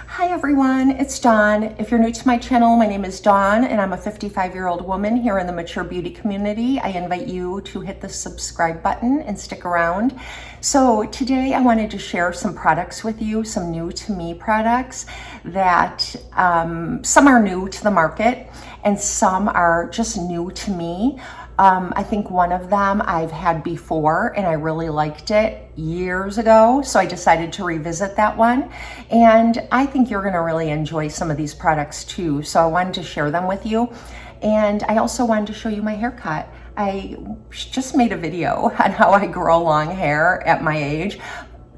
Hi everyone, it's Dawn. If you're new to my channel, my name is Dawn and I'm a 55-year-old woman here in the mature beauty community. I invite you to hit the subscribe button and stick around. So today I wanted to share some products with you, some new to me products that some are new to the market and some are just new to me. I think one of them I've had before and I really liked it years ago, so I decided to revisit that one. And I think you're gonna really enjoy some of these products too, so I wanted to share them with you. And I also wanted to show you my haircut. I just made a video on how I grow long hair at my age.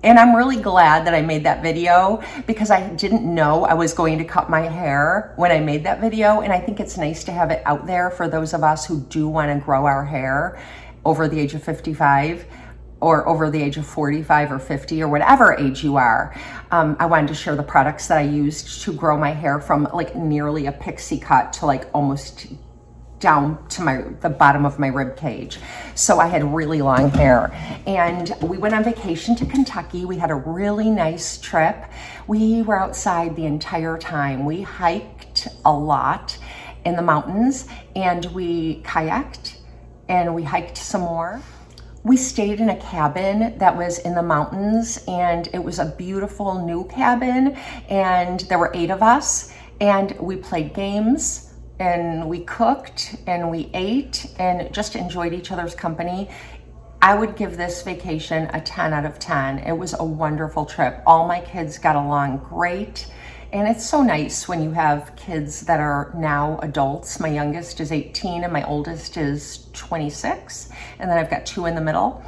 And I'm really glad that I made that video because I didn't know I was going to cut my hair when I made that video. And I think it's nice to have it out there for those of us who do want to grow our hair over the age of 55 or over the age of 45 or 50 or whatever age you are. I wanted to share the products that I used to grow my hair from like nearly a pixie cut to like almost down to the bottom of my rib cage. So I had really long hair and we went on vacation to Kentucky. We had a really nice trip. We were outside the entire time. We hiked a lot in the mountains and we kayaked and we hiked some more. We stayed in a cabin that was in the mountains and it was a beautiful new cabin and there were 8 of us and we played games and we cooked and we ate and just enjoyed each other's company. I would give this vacation a 10 out of 10. It was a wonderful trip. All my kids got along great. And it's so nice when you have kids that are now adults. My youngest is 18 and my oldest is 26. And then I've got 2 in the middle.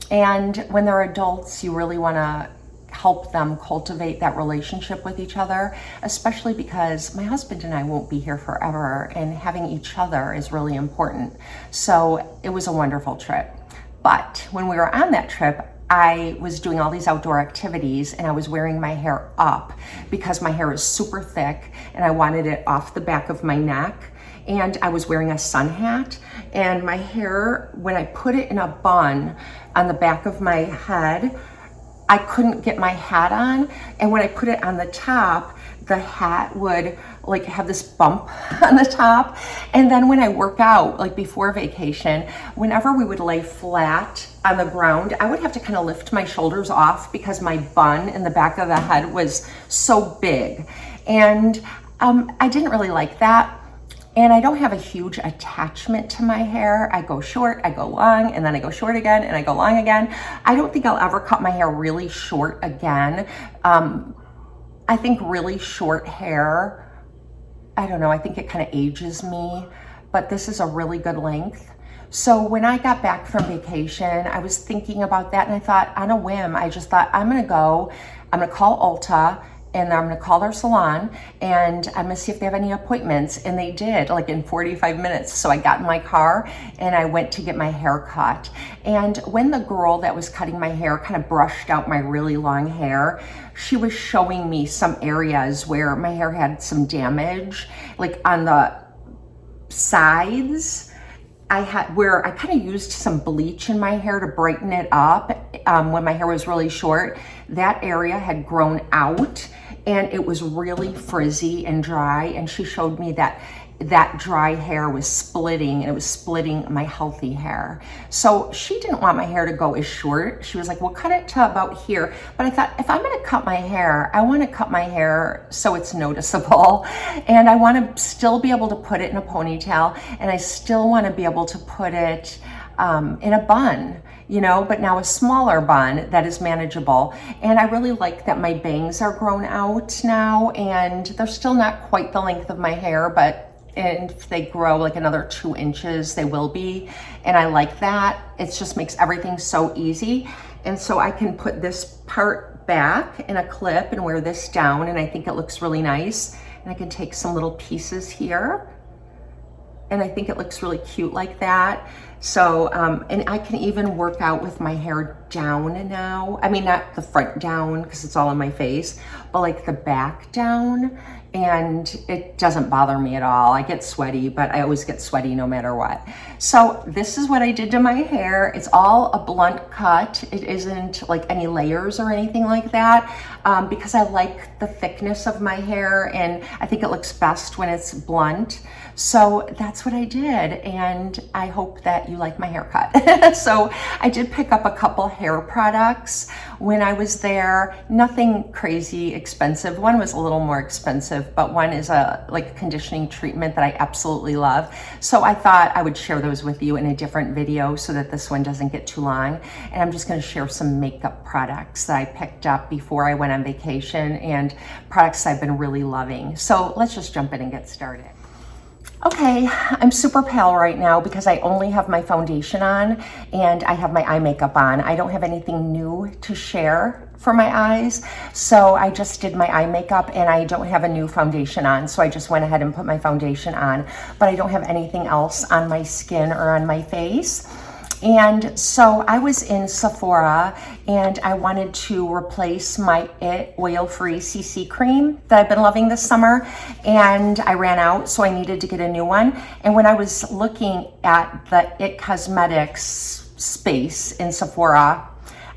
And when they're adults, you really wanna help them cultivate that relationship with each other, especially because my husband and I won't be here forever and having each other is really important. So it was a wonderful trip. But when we were on that trip, I was doing all these outdoor activities and I was wearing my hair up because my hair is super thick and I wanted it off the back of my neck. And I was wearing a sun hat and my hair, when I put it in a bun on the back of my head, I couldn't get my hat on, and when I put it on the top, the hat would like have this bump on the top. And then when I work out, like before vacation, whenever we would lay flat on the ground, I would have to kind of lift my shoulders off because my bun in the back of the head was so big. And I didn't really like that. And I don't have a huge attachment to my hair. I go short, I go long, and then I go short again, and I go long again. I don't think I'll ever cut my hair really short again. I think really short hair, I don't know, I think it kind of ages me, but this is a really good length. So when I got back from vacation, I was thinking about that, and I thought on a whim, I just thought I'm gonna call Ulta, and I'm gonna call their salon and I'm gonna see if they have any appointments. And they did, like in 45 minutes. So I got in my car and I went to get my hair cut. And when the girl that was cutting my hair kind of brushed out my really long hair, she was showing me some areas where my hair had some damage, like on the sides. Where I kind of used some bleach in my hair to brighten it up when my hair was really short. That area had grown out and it was really frizzy and dry, and she showed me that dry hair was splitting and it was splitting my healthy hair. So she didn't want my hair to go as short. She was like, well, cut it to about here. But I thought, if I'm gonna cut my hair, I wanna cut my hair so it's noticeable. And I wanna still be able to put it in a ponytail, and I still wanna be able to put it in a bun, you know, but now a smaller bun that is manageable. And I really like that my bangs are grown out now, and they're still not quite the length of my hair, but if they grow like another 2 inches, they will be. And I like that. It just makes everything so easy. And so I can put this part back in a clip and wear this down, and I think it looks really nice. And I can take some little pieces here, and I think it looks really cute like that. So, and I can even work out with my hair down now. I mean, not the front down because it's all on my face, but like the back down, and it doesn't bother me at all. I get sweaty, but I always get sweaty no matter what. So this is what I did to my hair. It's all a blunt cut. It isn't like any layers or anything like that, because I like the thickness of my hair, and I think it looks best when it's blunt. So that's what I did, and I hope that you like my haircut. So I did pick up a couple hair products when I was there. Nothing crazy expensive. One was a little more expensive, but one is a conditioning treatment that I absolutely love. So I thought I would share those with you in a different video so that this one doesn't get too long. And I'm just going to share some makeup products that I picked up before I went on vacation, and products I've been really loving. So let's just jump in and get started. Okay, I'm super pale right now because I only have my foundation on and I have my eye makeup on. I don't have anything new to share for my eyes, so I just did my eye makeup and I don't have a new foundation on, so I just went ahead and put my foundation on, but I don't have anything else on my skin or on my face. And so I was in Sephora and I wanted to replace my IT oil-free CC cream that I've been loving this summer, and I ran out, so I needed to get a new one. And when I was looking at the IT Cosmetics space in Sephora,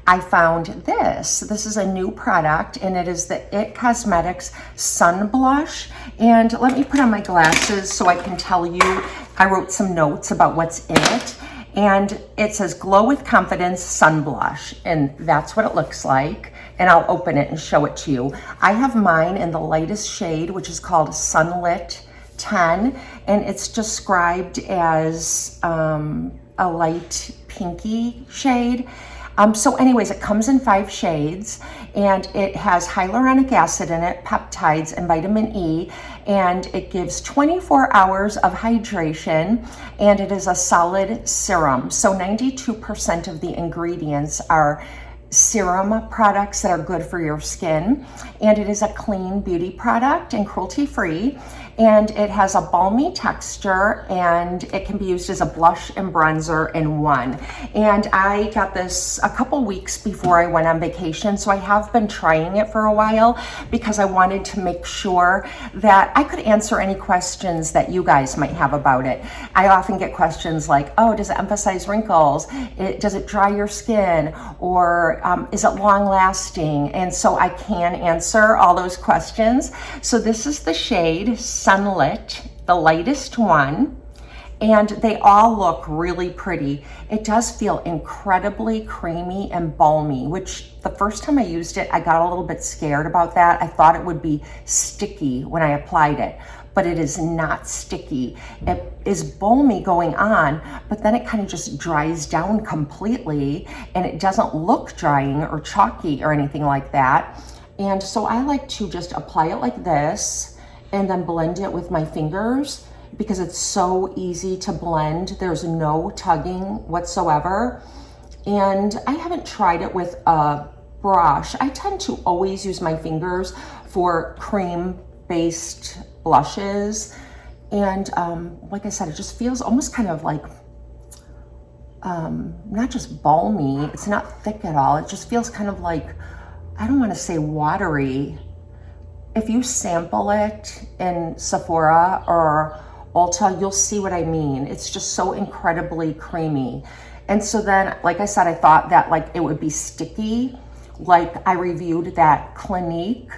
I found this. This is a new product, and it is the IT Cosmetics Sun Blush. And let me put on my glasses so I can tell you. I wrote some notes about what's in it. And it says Glow with Confidence Sun Blush, and that's what it looks like. And I'll open it and show it to you. I have mine in the lightest shade, which is called Sunlit 10, and it's described as a light pinky shade. So anyways, it comes in 5 shades, and it has hyaluronic acid in it, peptides, and vitamin E, and it gives 24 hours of hydration, and it is a solid serum. So 92% of the ingredients are serum products that are good for your skin, and it is a clean beauty product and cruelty-free, and it has a balmy texture, and it can be used as a blush and bronzer in one. And I got this a couple weeks before I went on vacation, so I have been trying it for a while because I wanted to make sure that I could answer any questions that you guys might have about it. I often get questions like, oh, does it emphasize wrinkles? Does it dry your skin? Or is it long lasting? And so I can answer all those questions. So this is the shade Sunlit, the lightest one, and they all look really pretty. It does feel incredibly creamy and balmy, which the first time I used it, I got a little bit scared about that. I thought it would be sticky when I applied it, but it is not sticky. It is balmy going on, but then it kind of just dries down completely, and it doesn't look drying or chalky or anything like that. And so I like to just apply it like this and then blend it with my fingers because it's so easy to blend. There's no tugging whatsoever. And I haven't tried it with a brush. I tend to always use my fingers for cream-based blushes. And like I said, it just feels almost kind of like, not just balmy, it's not thick at all. It just feels kind of like, I don't want to say watery. If you sample it in Sephora or Ulta, you'll see what I mean. It's just so incredibly creamy. And so then, like I said, I thought that like it would be sticky. Like I reviewed that Clinique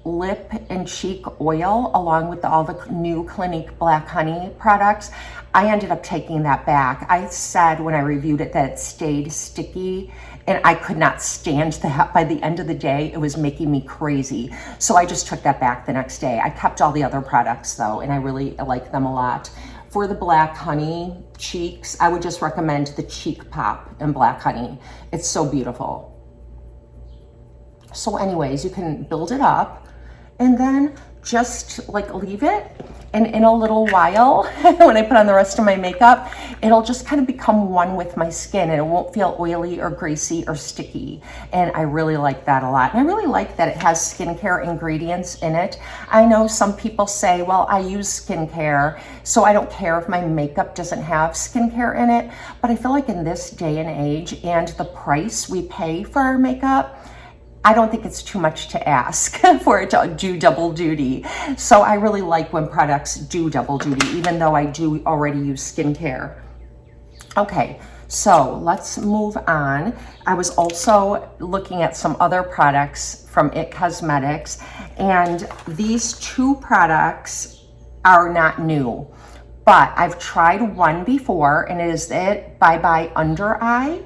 lip and cheek oil along with all the new Clinique Black Honey products. I ended up taking that back. I said when I reviewed it that it stayed sticky, and I could not stand that. By the end of the day, it was making me crazy. So I just took that back the next day. I kept all the other products though, and I really like them a lot. For the Black Honey cheeks, I would just recommend the Cheek Pop in Black Honey. It's so beautiful. So anyways, you can build it up and then just like leave it And in a little while, when I put on the rest of my makeup, it'll just kind of become one with my skin and it won't feel oily or greasy or sticky. And I really like that a lot. And I really like that it has skincare ingredients in it. I know some people say, well, I use skincare, so I don't care if my makeup doesn't have skincare in it. But I feel like in this day and age and the price we pay for our makeup, I don't think it's too much to ask for it to do double duty. So I really like when products do double duty, even though I do already use skincare. Okay, so let's move on. I was also looking at some other products from IT Cosmetics, and these two products are not new, but I've tried one before, and it is the Bye Bye Under Eye,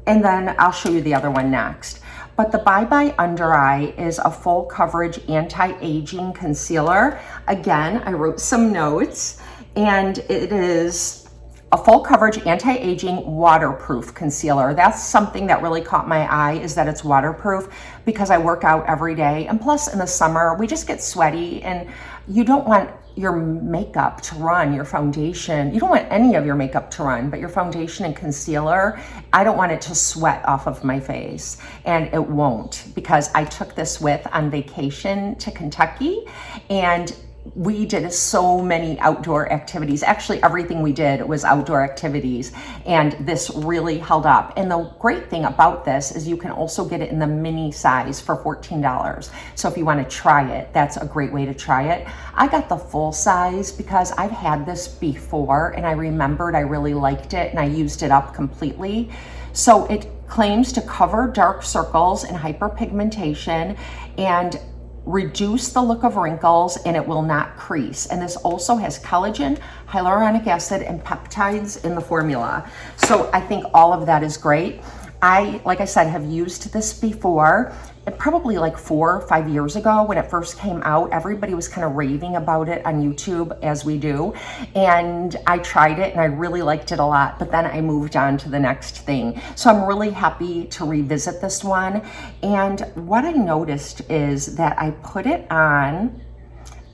and then I'll show you the other one next. But the Bye Bye Under Eye is a full coverage anti-aging concealer. Again, I wrote some notes, and it is a full coverage anti-aging waterproof concealer. That's something that really caught my eye, is that it's waterproof, because I work out every day. And plus in the summer, we just get sweaty and you don't want your makeup to run, your foundation. You don't want any of your makeup to run, but your foundation and concealer, I don't want it to sweat off of my face. And it won't, because I took this with on vacation to Kentucky, and we did so many outdoor activities. Actually, everything we did was outdoor activities, and this really held up. And the great thing about this is you can also get it in the mini size for $14. So if you want to try it, that's a great way to try it. I got the full size because I've had this before and I remembered I really liked it and I used it up completely. So it claims to cover dark circles and hyperpigmentation and reduce the look of wrinkles, and it will not crease. And this also has collagen, hyaluronic acid, and peptides in the formula. So I think all of that is great. I, like I said, have used this before, probably like 4 or 5 years ago when it first came out. Everybody was kind of raving about it on YouTube, as we do. And I tried it and I really liked it a lot, but then I moved on to the next thing. So I'm really happy to revisit this one. And what I noticed is that I put it on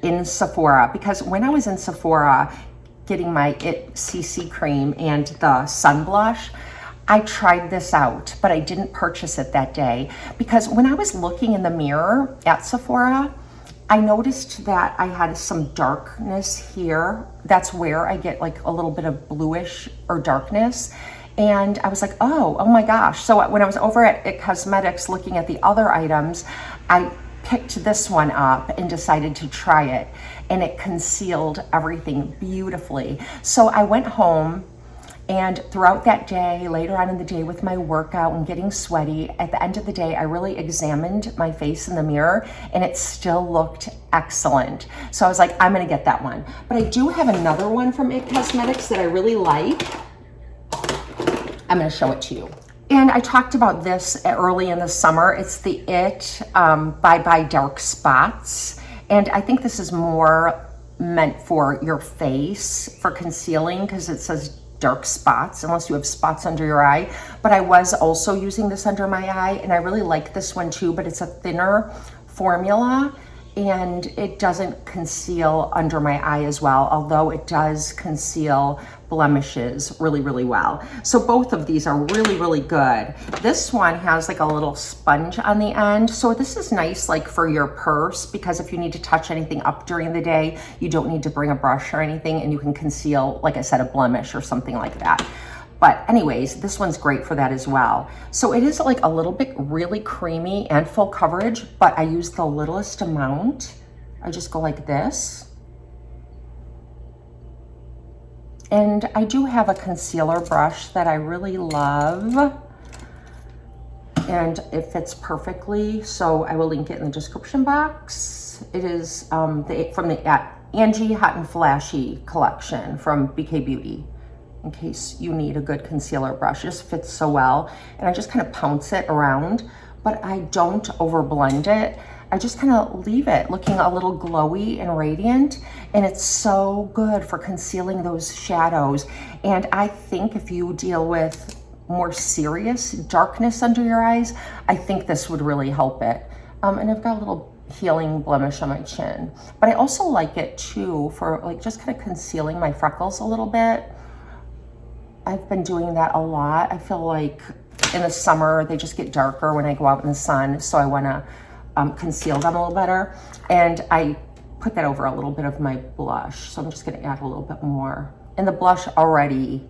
in Sephora, because when I was in Sephora getting my IT CC cream and the sun blush, I tried this out, but I didn't purchase it that day, because when I was looking in the mirror at Sephora, I noticed that I had some darkness here. That's where I get like a little bit of bluish or darkness. And I was like, oh my gosh. So when I was over at IT Cosmetics looking at the other items, I picked this one up and decided to try it, and it concealed everything beautifully. So I went home, and throughout that day, later on in the day with my workout and getting sweaty, at the end of the day, I really examined my face in the mirror and it still looked excellent. So I was like, I'm gonna get that one. But I do have another one from IT Cosmetics that I really like. I'm gonna show it to you. And I talked about this early in the summer. It's the IT Bye Bye Dark Spots. And I think this is more meant for your face, for concealing, because it says dark spots, unless you have spots under your eye. But I was also using this under my eye, and I really like this one too, but it's a thinner formula and it doesn't conceal under my eye as well, although it does conceal blemishes really, really well. So both of these are really, really good. This one has like a little sponge on the end. So this is nice like for your purse, because if you need to touch anything up during the day, you don't need to bring a brush or anything, and you can conceal, like I said, a blemish or something like that. But anyways, this one's great for that as well. So it is like a little bit really creamy and full coverage, but I use the littlest amount. I just go like this. And I do have a concealer brush that I really love, and it fits perfectly. So I will link it in the description box. It is from the Angie Hot and Flashy collection from BK Beauty, in case you need a good concealer brush. It just fits so well. And I just kind of pounce it around, but I don't over blend it. I just kind of leave it looking a little glowy and radiant, and it's so good for concealing those shadows. And I think if you deal with more serious darkness under your eyes, I think this would really help it. And I've got a little healing blemish on my chin. But I also like it too for like just kind of concealing my freckles a little bit. I've been doing that a lot. I feel like in the summer they just get darker when I go out in the sun, so I want to conceal them a little better. And I put that over a little bit of my blush, so I'm just going to add a little bit more. And the blush already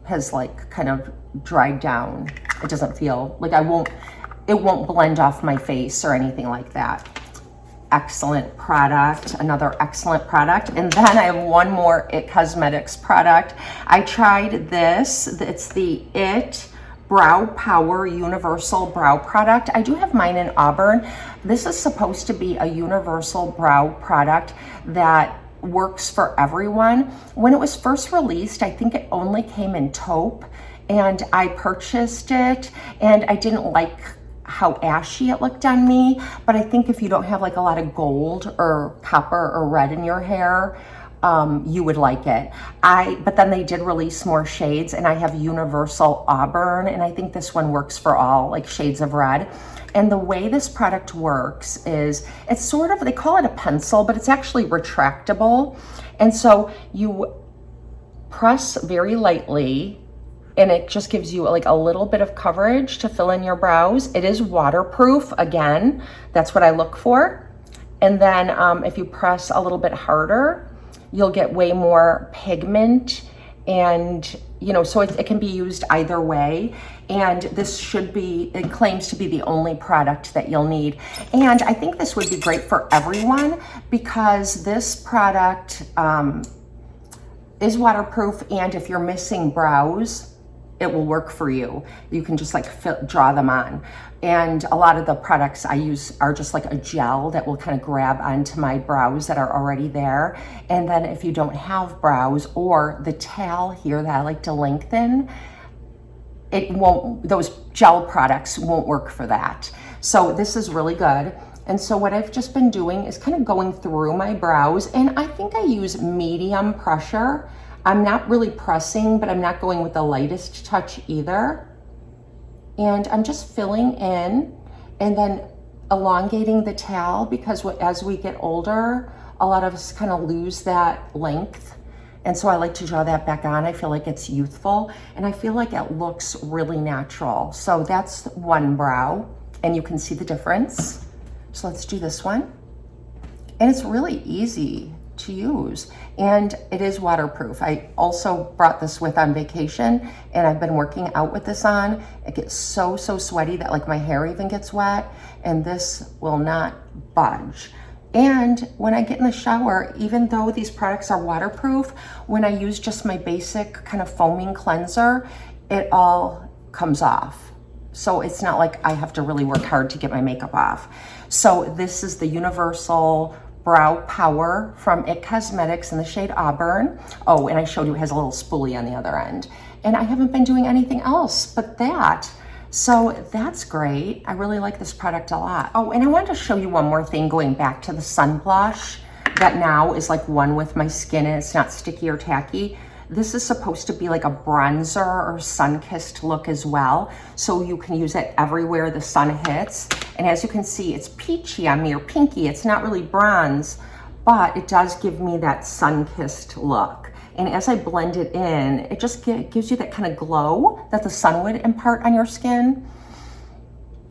has like kind of dried down. It doesn't feel like it won't blend off my face or anything like that. Excellent product, another excellent product. And then I have one more IT Cosmetics product. I tried this, it's the IT Brow Power Universal Brow Product. I do have mine in Auburn. This is supposed to be a universal brow product that works for everyone. When it was first released, I think it only came in taupe, and I purchased it and I didn't like how ashy it looked on me, but I think if you don't have like a lot of gold or copper or red in your hair, you would like it. But then they did release more shades, and I have Universal Auburn, and I think this one works for all like shades of red. And the way this product works is it's sort of, they call it a pencil, but it's actually retractable. And so you press very lightly, and it just gives you like a little bit of coverage to fill in your brows. It is waterproof, again, that's what I look for. And then if you press a little bit harder, you'll get way more pigment, and so it can be used either way. And this it claims to be the only product that you'll need. And I think this would be great for everyone, because this product is waterproof, and if you're missing brows, it will work for you. You can just like draw them on. And a lot of the products I use are just like a gel that will kind of grab onto my brows that are already there. And then if you don't have brows, or the tail here that I like to lengthen, those gel products won't work for that. So this is really good. And so what I've just been doing is kind of going through my brows, and I think I use medium pressure. I'm not really pressing, but I'm not going with the lightest touch either. And I'm just filling in and then elongating the tail, because as we get older, a lot of us kind of lose that length. And so I like to draw that back on. I feel like it's youthful, and I feel like it looks really natural. So that's one brow, and you can see the difference. So let's do this one. And it's really easy to use, and it is waterproof. I also brought this with on vacation, and I've been working out with this on. It gets so sweaty that like my hair even gets wet, and this will not budge. And when I get in the shower, even though these products are waterproof, when I use just my basic kind of foaming cleanser, it all comes off. So it's not like I have to really work hard to get my makeup off. So this is the Universal Brow Power from IT Cosmetics in the shade Auburn. Oh, and I showed you it has a little spoolie on the other end. And I haven't been doing anything else but that. So that's great. I really like this product a lot. Oh, and I wanted to show you one more thing, going back to the sun blush that now is like one with my skin, and it's not sticky or tacky. This is supposed to be like a bronzer or sun-kissed look as well. So you can use it everywhere the sun hits. And as you can see, it's peachy on me, or pinky. It's not really bronze, but it does give me that sun-kissed look. And as I blend it in, it just gives you that kind of glow that the sun would impart on your skin.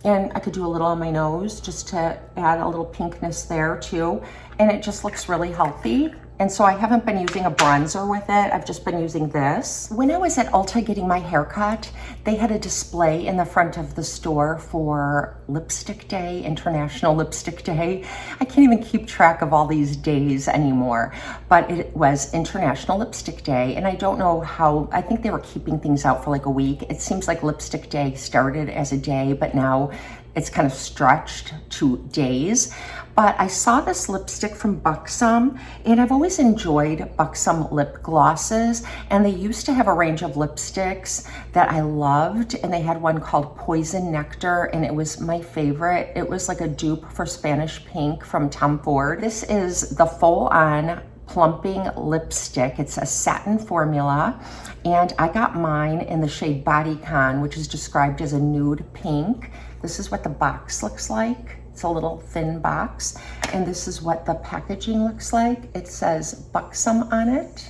And I could do a little on my nose just to add a little pinkness there too. And it just looks really healthy. And so I haven't been using a bronzer with it. I've just been using this. When I was at Ulta getting my hair cut, they had a display in the front of the store for Lipstick Day, International Lipstick Day. I can't even keep track of all these days anymore, but it was International Lipstick Day. And I don't know how, I think they were keeping things out for like a week. It seems like Lipstick Day started as a day, but now it's kind of stretched to days. But I saw this lipstick from Buxom, and I've always enjoyed Buxom lip glosses, and they used to have a range of lipsticks that I loved, and they had one called Poison Nectar, and it was my favorite. It was like a dupe for Spanish Pink from Tom Ford. This is the full-on Plumping lipstick. It's a satin formula, and I got mine in the shade Bodycon, which is described as a nude pink. This is what the box looks like. It's a little thin box, and this is what the packaging looks like. It says Buxom on it,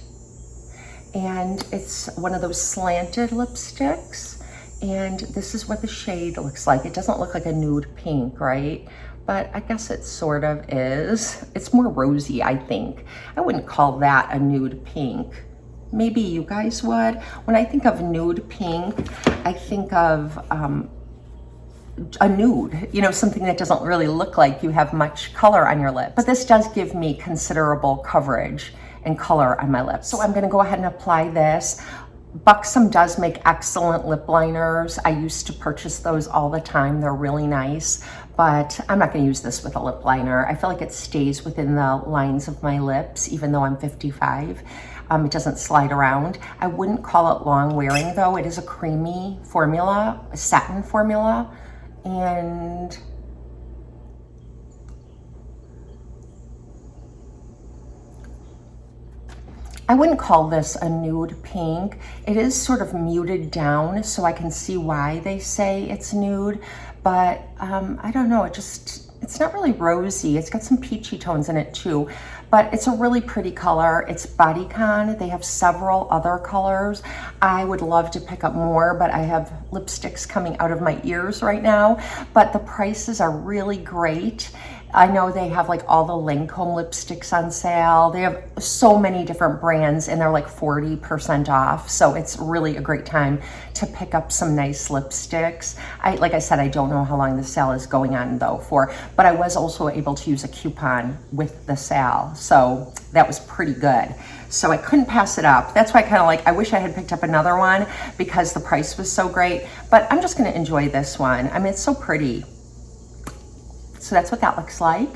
and it's one of those slanted lipsticks, and this is what the shade looks like. It doesn't look like a nude pink, right? But I guess it sort of is. It's more rosy, I think. I wouldn't call that a nude pink. Maybe you guys would. When I think of nude pink, I think of a nude, you know, something that doesn't really look like you have much color on your lips. But this does give me considerable coverage and color on my lips. So I'm gonna go ahead and apply this. Buxom does make excellent lip liners. I used to purchase those all the time. They're really nice, but I'm not gonna use this with a lip liner. I feel like it stays within the lines of my lips, even though I'm 55. It doesn't slide around. I wouldn't call it long wearing though. It is a creamy formula, a satin formula, and I wouldn't call this a nude pink. It is sort of muted down, so I can see why they say it's nude, but I don't know, it's not really rosy. It's got some peachy tones in it too, but it's a really pretty color. It's bodycon. They have several other colors. I would love to pick up more, but I have lipsticks coming out of my ears right now, but the prices are really great. I know they have like all the Lancome lipsticks on sale. They have so many different brands and they're like 40% off. So it's really a great time to pick up some nice lipsticks. Like I said, I don't know how long the sale is going on though but I was also able to use a coupon with the sale. So that was pretty good. So I couldn't pass it up. That's why I wish I had picked up another one because the price was so great, but I'm just gonna enjoy this one. I mean, it's so pretty. So that's what that looks like.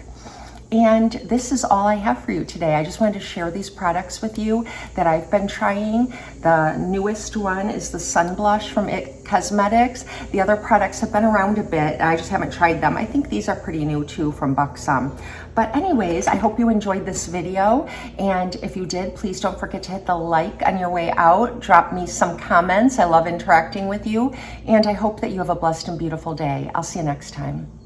And this is all I have for you today. I just wanted to share these products with you that I've been trying. The newest one is the Sun Blush from IT Cosmetics. The other products have been around a bit. I just haven't tried them. I think these are pretty new too from Buxom. But anyways, I hope you enjoyed this video. And if you did, please don't forget to hit the like on your way out. Drop me some comments. I love interacting with you. And I hope that you have a blessed and beautiful day. I'll see you next time.